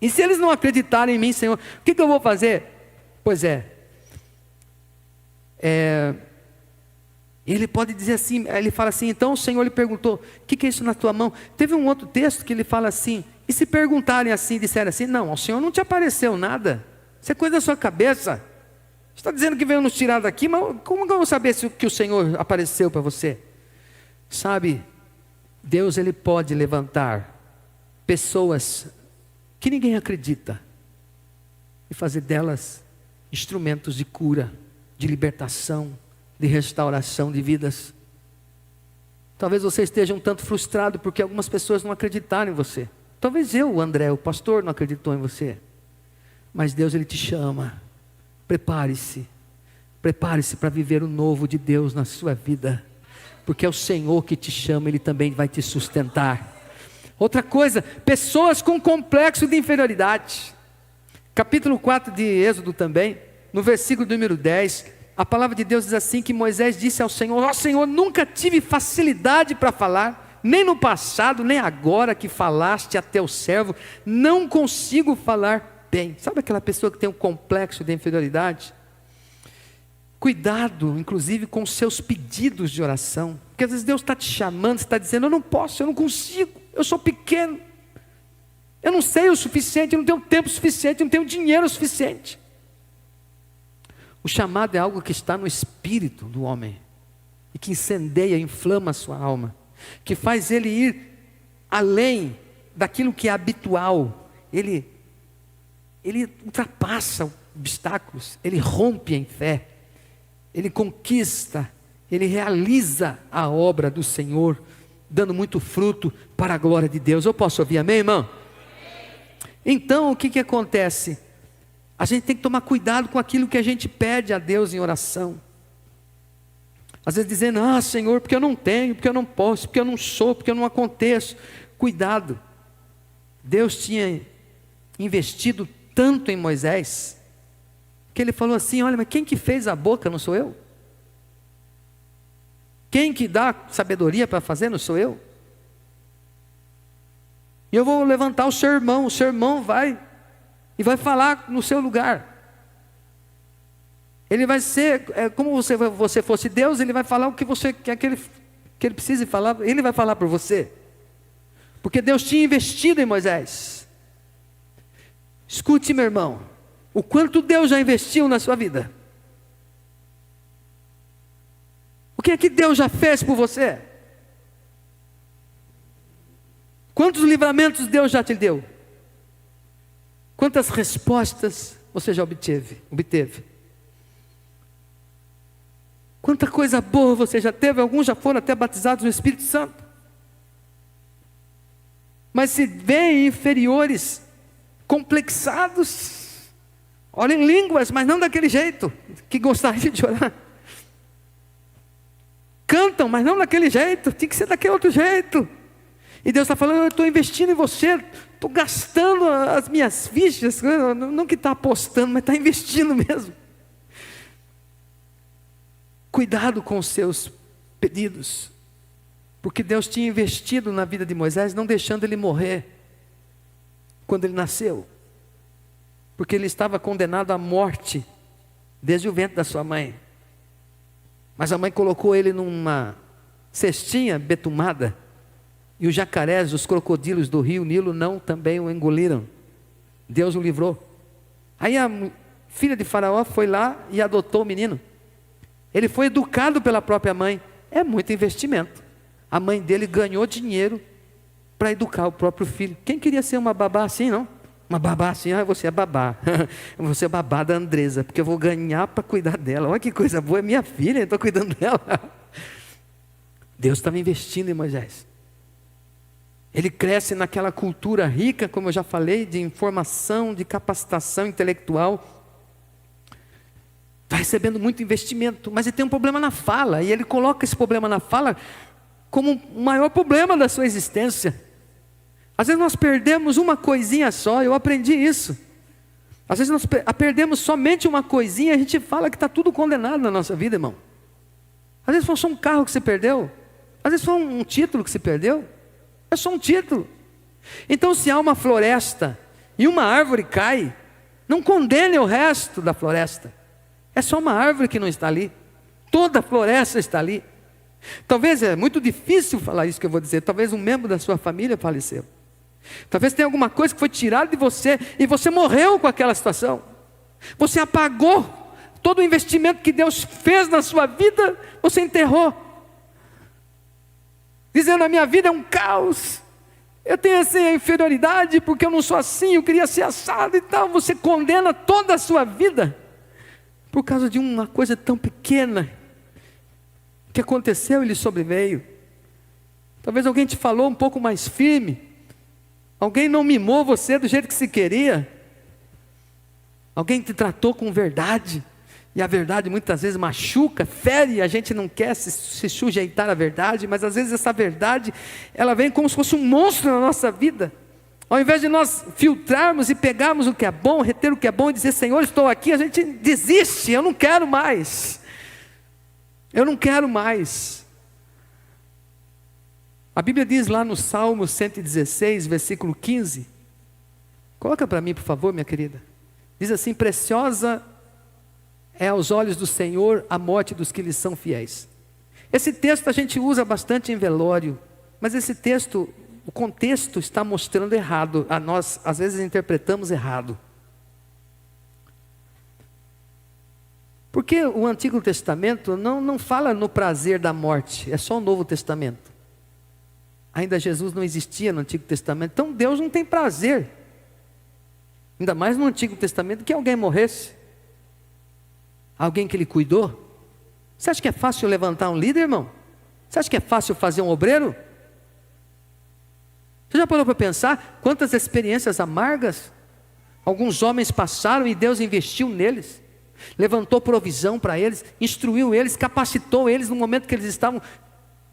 E se eles não acreditarem em mim, Senhor, o que eu vou fazer? Pois ele pode dizer assim, ele fala assim, então o Senhor lhe perguntou, o que é isso na tua mão? Teve um outro texto que ele fala assim, e se perguntarem assim, disserem assim, não, ao Senhor não te apareceu nada, isso é coisa da sua cabeça, você está dizendo que veio nos tirar daqui, mas como que eu vou saber que o Senhor apareceu para você? Sabe, Deus ele pode levantar pessoas que ninguém acredita, e fazer delas instrumentos de cura, de libertação, de restauração de vidas. Talvez você esteja um tanto frustrado porque algumas pessoas não acreditaram em você. Talvez eu, o André, o pastor, não acreditou em você. Mas Deus ele te chama. Prepare-se. Prepare-se para viver o novo de Deus na sua vida. Porque é o Senhor que te chama, Ele também vai te sustentar. Outra coisa, pessoas com complexo de inferioridade. Capítulo 4 de Êxodo também, no versículo número 10, a palavra de Deus diz assim, que Moisés disse ao Senhor, ó Senhor, nunca tive facilidade para falar, nem no passado, nem agora que falaste a teu servo, não consigo falar bem. Sabe aquela pessoa que tem um complexo de inferioridade? Cuidado, inclusive, com os seus pedidos de oração, porque às vezes Deus está te chamando, você está dizendo, eu não posso, eu não consigo, eu sou pequeno, eu não sei o suficiente, eu não tenho tempo suficiente, eu não tenho dinheiro suficiente. O chamado é algo que está no espírito do homem, e que incendeia, inflama a sua alma, que faz ele ir além daquilo que é habitual, ele ultrapassa obstáculos, ele rompe em fé, ele conquista, ele realiza a obra do Senhor, dando muito fruto para a glória de Deus. Eu posso ouvir amém, irmão? Então o que acontece? A gente tem que tomar cuidado com aquilo que a gente pede a Deus em oração. Às vezes dizendo, Senhor, porque eu não tenho, porque eu não posso, porque eu não sou, porque eu não aconteço. Cuidado. Deus tinha investido tanto em Moisés, que ele falou assim, olha, mas quem que fez a boca não sou eu? Quem que dá sabedoria para fazer não sou eu? E eu vou levantar o seu irmão vai e vai falar no seu lugar. Ele vai ser, como você fosse Deus, ele vai falar o que você quer que ele precise falar, ele vai falar por você. Porque Deus tinha investido em Moisés. Escute, meu irmão, o quanto Deus já investiu na sua vida. O que é que Deus já fez por você? Quantos livramentos Deus já te deu? Quantas respostas você já obteve? Quanta coisa boa você já teve, alguns já foram até batizados no Espírito Santo. Mas se veem inferiores, complexados, oram em línguas, mas não daquele jeito, que gostaria de orar. Cantam, mas não daquele jeito, tinha que ser daquele outro jeito. E Deus está falando, eu estou investindo em você, estou gastando as minhas fichas, não que está apostando, mas está investindo mesmo. Cuidado com os seus pedidos, porque Deus tinha investido na vida de Moisés, não deixando ele morrer, quando ele nasceu, porque ele estava condenado à morte, desde o ventre da sua mãe, mas a mãe colocou ele numa cestinha betumada, e os jacarés, os crocodilos do rio Nilo também o engoliram, Deus o livrou. Aí a filha de Faraó foi lá e adotou o menino, ele foi educado pela própria mãe, é muito investimento, a mãe dele ganhou dinheiro para educar o próprio filho. Quem queria ser uma babá assim, não? Uma babá assim, você é babá, você é babá da Andresa, porque eu vou ganhar para cuidar dela, olha que coisa boa, é minha filha, eu estou cuidando dela. Deus estava investindo em Moisés, ele cresce naquela cultura rica, como eu já falei, de informação, de capacitação intelectual, está recebendo muito investimento, mas ele tem um problema na fala, e ele coloca esse problema na fala como o maior problema da sua existência. Às vezes nós perdemos uma coisinha só, eu aprendi isso. Às vezes nós perdemos somente uma coisinha, a gente fala que está tudo condenado na nossa vida, irmão. Às vezes foi só um carro que você perdeu, às vezes foi um título que você perdeu, é só um título. Então se há uma floresta e uma árvore cai, não condene o resto da floresta. É só uma árvore que não está ali, toda a floresta está ali. Talvez, é muito difícil falar isso que eu vou dizer, talvez um membro da sua família faleceu, talvez tenha alguma coisa que foi tirada de você, e você morreu com aquela situação, você apagou todo o investimento que Deus fez na sua vida, você enterrou, dizendo, a minha vida é um caos, eu tenho essa inferioridade, porque eu não sou assim, eu queria ser assado e tal. Você condena toda a sua vida, por causa de uma coisa tão pequena, que aconteceu e lhe sobreveio. Talvez alguém te falou um pouco mais firme, alguém não mimou você do jeito que se queria, alguém te tratou com verdade, e a verdade muitas vezes machuca, fere, a gente não quer se sujeitar à verdade, mas às vezes essa verdade, ela vem como se fosse um monstro na nossa vida. Ao invés de nós filtrarmos e pegarmos o que é bom, reter o que é bom e dizer, Senhor, estou aqui, a gente desiste, eu não quero mais. Eu não quero mais. A Bíblia diz lá no Salmo 116, versículo 15, coloca para mim por favor, minha querida, diz assim, preciosa é aos olhos do Senhor a morte dos que lhe são fiéis. Esse texto a gente usa bastante em velório, mas esse texto, o contexto está mostrando errado, nós às vezes interpretamos errado. Porque o Antigo Testamento não fala no prazer da morte, é só o Novo Testamento. Ainda Jesus não existia no Antigo Testamento, então Deus não tem prazer, ainda mais no Antigo Testamento, que alguém morresse, alguém que Ele cuidou. Você acha que é fácil levantar um líder, irmão? Você acha que é fácil fazer um obreiro? Você já parou para pensar quantas experiências amargas alguns homens passaram e Deus investiu neles, levantou provisão para eles, instruiu eles, capacitou eles no momento que eles estavam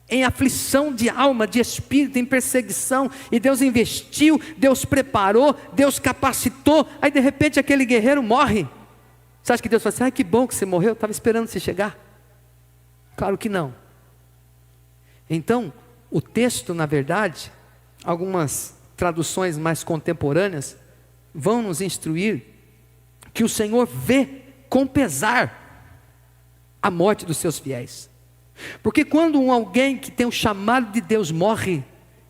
em aflição de alma, de espírito, em perseguição, e Deus investiu, Deus preparou, Deus capacitou, aí de repente aquele guerreiro morre. Você acha que Deus fala assim, ai que bom que você morreu, estava esperando você chegar? Claro que não. Então, o texto, na verdade, algumas traduções mais contemporâneas vão nos instruir que o Senhor vê com pesar a morte dos seus fiéis. Porque quando alguém que tem o chamado de Deus morre,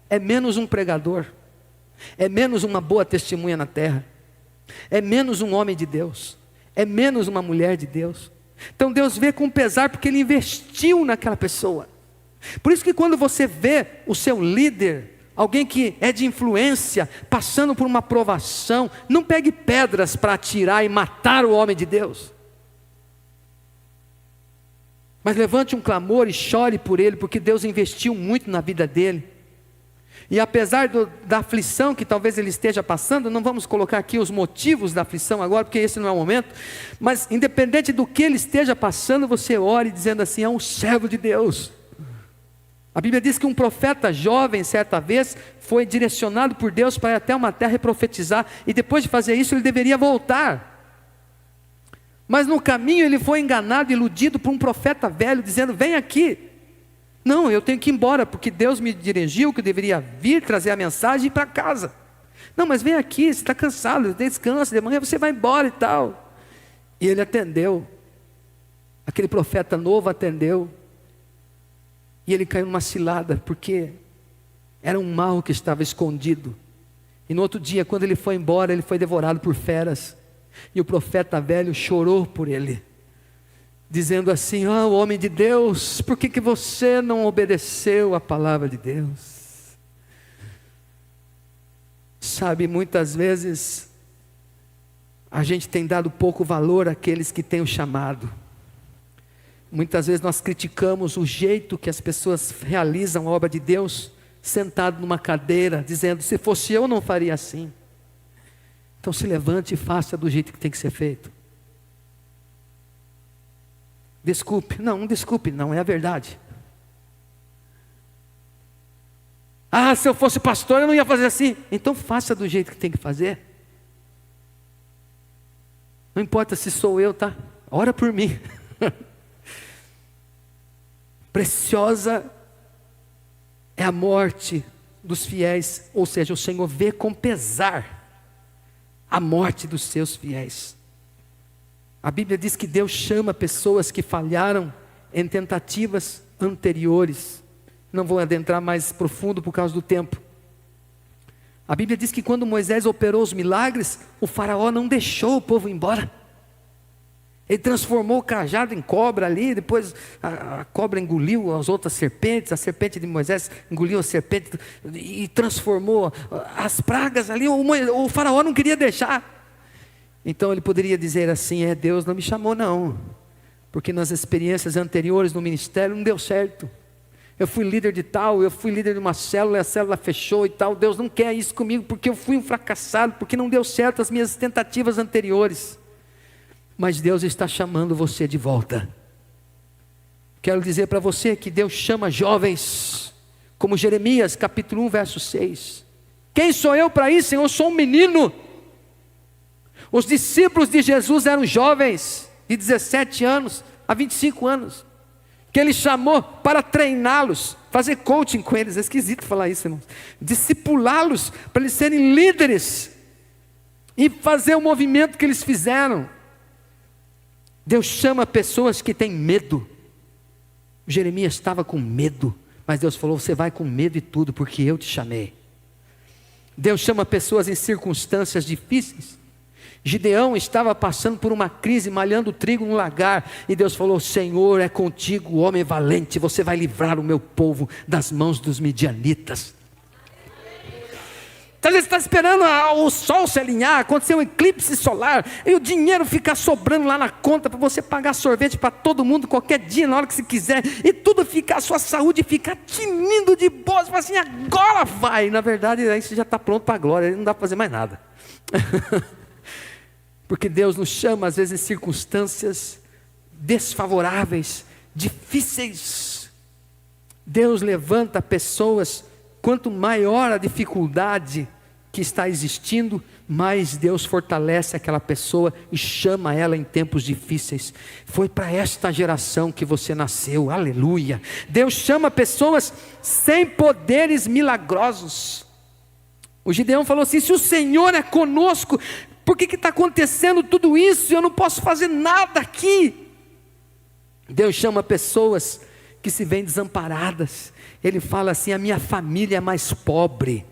é menos um pregador, é menos uma boa testemunha na terra, é menos um homem de Deus, é menos uma mulher de Deus. Então Deus vê com pesar porque Ele investiu naquela pessoa. Por isso que quando você vê o seu líder, alguém que é de influência, passando por uma provação, não pegue pedras para atirar e matar o homem de Deus. Mas levante um clamor e chore por ele, porque Deus investiu muito na vida dele. E apesar da aflição que talvez ele esteja passando, não vamos colocar aqui os motivos da aflição agora, porque esse não é o momento, mas independente do que ele esteja passando, você ore dizendo assim: é um servo de Deus. A Bíblia diz que um profeta jovem, certa vez, foi direcionado por Deus para ir até uma terra e profetizar, e depois de fazer isso ele deveria voltar. Mas no caminho ele foi enganado, iludido por um profeta velho, dizendo: vem aqui. Não, eu tenho que ir embora, porque Deus me dirigiu que eu deveria vir, trazer a mensagem e ir para casa. Não, mas vem aqui, você está cansado, descansa, de manhã você vai embora e tal. E ele atendeu, aquele profeta novo atendeu, e ele caiu numa cilada, porque era um mal que estava escondido. E no outro dia, quando ele foi embora, ele foi devorado por feras. E o profeta velho chorou por ele, dizendo assim: o homem de Deus, por que você não obedeceu a palavra de Deus? Sabe, muitas vezes a gente tem dado pouco valor àqueles que têm o chamado. Muitas vezes nós criticamos o jeito que as pessoas realizam a obra de Deus, sentado numa cadeira, dizendo: se fosse eu não faria assim. Então se levante e faça do jeito que tem que ser feito. Desculpe, não é a verdade. Se eu fosse pastor eu não ia fazer assim. Então faça do jeito que tem que fazer. Não importa se sou eu, tá? Ora por mim. Preciosa é a morte dos fiéis, ou seja, o Senhor vê com pesar a morte dos seus fiéis. A Bíblia diz que Deus chama pessoas que falharam em tentativas anteriores. Não vou adentrar mais profundo por causa do tempo. A Bíblia diz que quando Moisés operou os milagres, o faraó não deixou o povo ir embora. Ele transformou o cajado em cobra ali, depois a cobra engoliu as outras serpentes, a serpente de Moisés engoliu a serpente e transformou as pragas ali. O faraó não queria deixar. Então ele poderia dizer assim: Deus não me chamou não, porque nas experiências anteriores no ministério não deu certo. Eu fui líder de tal, eu fui líder de uma célula, e a célula fechou e tal. Deus não quer isso comigo, porque eu fui um fracassado, porque não deu certo as minhas tentativas anteriores. Mas Deus está chamando você de volta. Quero dizer para você que Deus chama jovens, como Jeremias capítulo 1 verso 6. Quem sou eu para isso, Senhor? Eu sou um menino. Os discípulos de Jesus eram jovens, de 17 anos a 25 anos, que Ele chamou para treiná-los, fazer coaching com eles. É esquisito falar isso, irmãos. Discipulá-los para eles serem líderes e fazer o movimento que eles fizeram. Deus chama pessoas que têm medo. Jeremias estava com medo, mas Deus falou: você vai com medo e tudo, porque eu te chamei. Deus chama pessoas em circunstâncias difíceis. Gideão estava passando por uma crise, malhando trigo no lagar, e Deus falou: Senhor é contigo, homem valente, você vai livrar o meu povo das mãos dos midianitas. Às vezes você está esperando o sol se alinhar, acontecer um eclipse solar, e o dinheiro ficar sobrando lá na conta, para você pagar sorvete para todo mundo, qualquer dia, na hora que você quiser, e tudo ficar, a sua saúde ficar tinindo de boa, você fala assim: agora vai. Na verdade, aí você já está pronto para a glória, aí não dá para fazer mais nada. Porque Deus nos chama às vezes em circunstâncias desfavoráveis, difíceis. Deus levanta pessoas, quanto maior a dificuldade que está existindo, mais Deus fortalece aquela pessoa e chama ela em tempos difíceis. Foi para esta geração que você nasceu, aleluia. Deus chama pessoas sem poderes milagrosos. O Gideão falou assim: se o Senhor é conosco, por que está acontecendo tudo isso? Eu não posso fazer nada aqui. Deus chama pessoas que se veem desamparadas. Ele fala assim: a minha família é mais pobre,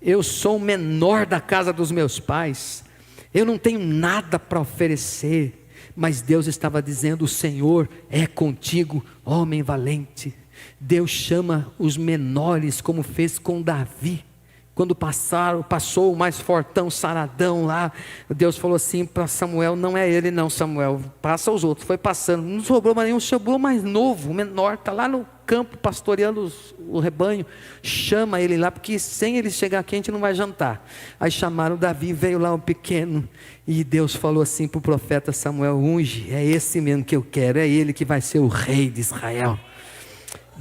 eu sou o menor da casa dos meus pais, eu não tenho nada para oferecer. Mas Deus estava dizendo: o Senhor é contigo, homem valente. Deus chama os menores, como fez com Davi. Quando passou o mais fortão, saradão lá, Deus falou assim para Samuel: não é ele não, Samuel, passa os outros. Foi passando, não sobrou mais nenhum, sobrou mais novo, menor, está lá no campo pastoreando o rebanho. Chama ele lá, porque sem ele chegar aqui a gente não vai jantar. Aí chamaram Davi, veio lá um pequeno, e Deus falou assim para o profeta Samuel: unge, é esse mesmo que eu quero, é ele que vai ser o rei de Israel.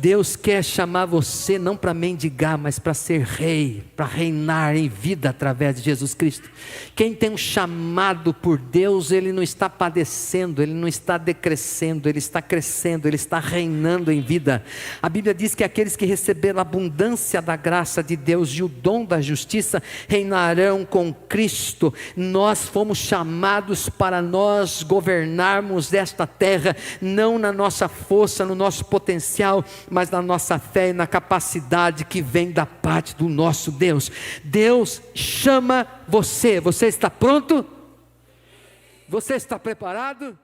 Deus quer chamar você não para mendigar, mas para ser rei, para reinar em vida através de Jesus Cristo. Quem tem um chamado por Deus, ele não está padecendo, ele não está decrescendo, ele está crescendo, ele está reinando em vida. A Bíblia diz que aqueles que receberam a abundância da graça de Deus e o dom da justiça, reinarão com Cristo. Nós fomos chamados para nós governarmos esta terra, não na nossa força, no nosso potencial, mas na nossa fé e na capacidade que vem da parte do nosso Deus. Deus chama você. Você está pronto? Você está preparado?